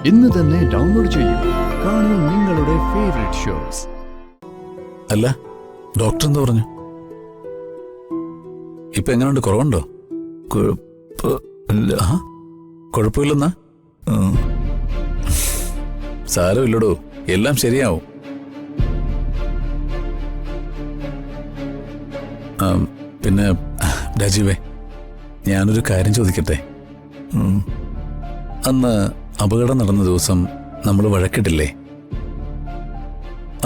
ഇന്ന് തന്നെ ഡൗൺലോഡ് ചെയ്യൂ. കാണൂ നിങ്ങളുടെ ഫേവറേറ്റ് ഷോസ്. അല്ല, ഡോക്ടർ എന്താ പറഞ്ഞു? ഇപ്പൊ എങ്ങനെയുണ്ട്? കുറവുണ്ടോ? കുഴപ്പമില്ലെന്നാ? സാരമില്ലടോ, എല്ലാം ശരിയാവും. പിന്നെ രാജീവേ, ഞാനൊരു കാര്യം ചോദിക്കട്ടെ? അന്ന് അപകടം നടന്ന ദിവസം നമ്മൾ വഴക്കിട്ടില്ലേ?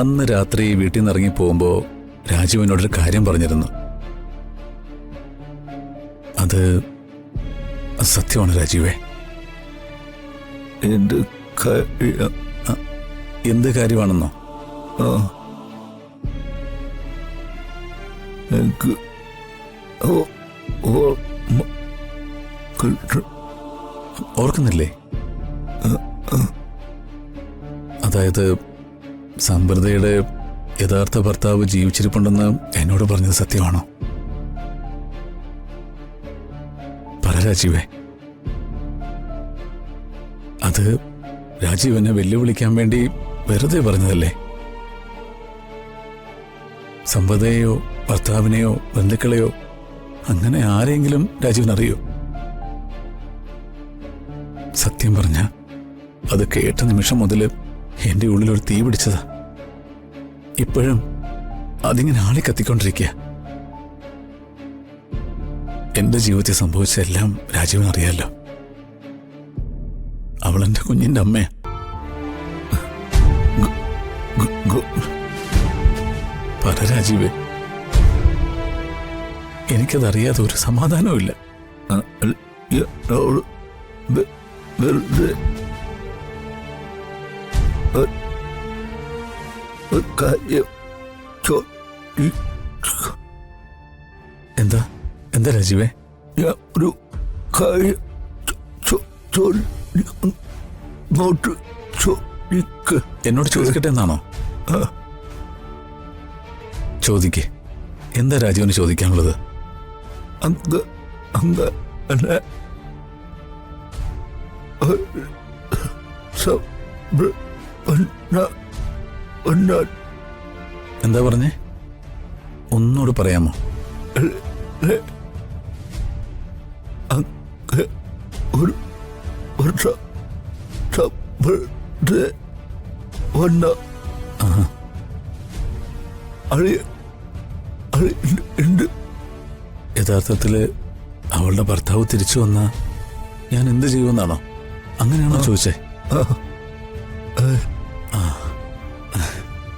അന്ന് രാത്രി വീട്ടിൽ നിന്ന് ഇറങ്ങി പോകുമ്പോ രാജീവിനോടൊരു കാര്യം പറഞ്ഞിരുന്നു. അത് സത്യമാണ് രാജീവേ. എന്ത് കാര്യമാണെന്നോ? ഓർക്കുന്നില്ലേ? അതായത് സമൃദ്ധയുടെ യഥാർത്ഥ ഭർത്താവ് ജീവിച്ചിരിപ്പുണ്ടെന്ന് എന്നോട് പറഞ്ഞത് സത്യമാണോ? പറ രാജീവേ. അത് രാജീവ് എന്നെ വെല്ലുവിളിക്കാൻ വേണ്ടി വെറുതെ പറഞ്ഞതല്ലേ? സമ്പതയെയോ ഭർത്താവിനെയോ ബന്ധുക്കളെയോ അങ്ങനെ ആരെങ്കിലും രാജീവിനറിയോ? സത്യം പറഞ്ഞ അത് കേട്ട നിമിഷം മുതൽ എന്റെ ഉള്ളിലൊരു തീ പിടിച്ചതാ. ഇപ്പോഴും അതിങ്ങനെ ആളി കത്തിക്കൊണ്ടിരിക്കുക. എന്റെ ജീവിതത്തിൽ സംഭവിച്ച എല്ലാം രാജീവിനറിയാലോ. അവളെന്റെ കുഞ്ഞിന്റെ അമ്മയാ. പറ രാജീവേ, എനിക്കതറിയാതെ ഒരു സമാധാനവും ഇല്ല. എന്താ എന്താ രാജീവേ? ഒരു എന്നോട് ചോദിക്കട്ടെ എന്നാണോ? ചോദിക്കേ. എന്താ രാജീവിന് ചോദിക്കാനുള്ളത്? എന്താ പറഞ്ഞേ? ഒന്നുകൂടി പറയാമോ? യഥാർത്ഥത്തില് അവളുടെ ഭർത്താവ് തിരിച്ചു വന്ന ഞാൻ എന്ത് ചെയ്യുമെന്നാണോ? അങ്ങനെയാണോ ചോദിച്ചേ?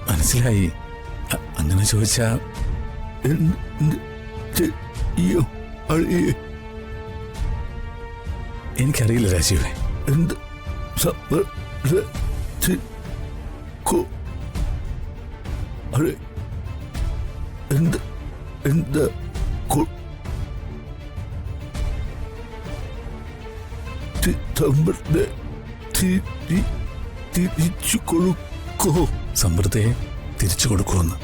മനസ്സിലായി. അങ്ങനെ ചോദിച്ചാ എനിക്കറിയില്ല രാജീവേ. തിരിച്ചു കൊടുക്കോ? സമൃദ്ധയെ തിരിച്ചു കൊടുക്കുമെന്ന്.